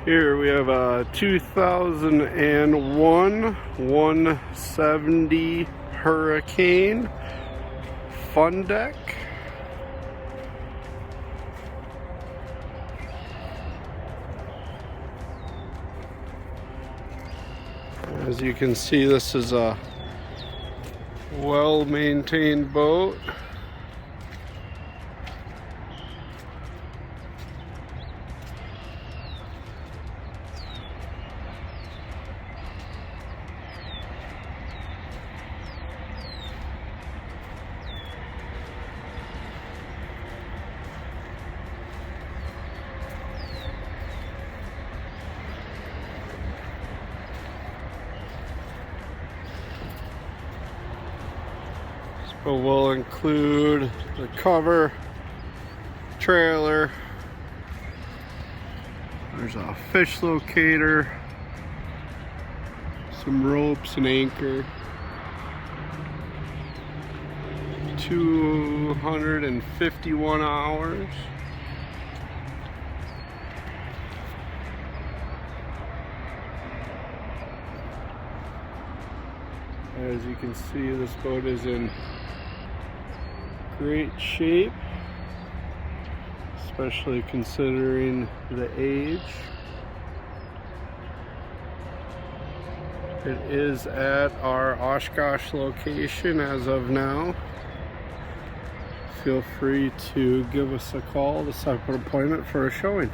Here we have a 2001 170 Hurricane Fundeck. As you can see, this is a well-maintained boat. But we'll include the cover, trailer, there's a fish locator, some ropes and anchor, 251 hours. As you can see, this boat is in great shape, especially considering the age. It is at our Oshkosh location as of now. Feel free to give us a call to set up an appointment for a showing.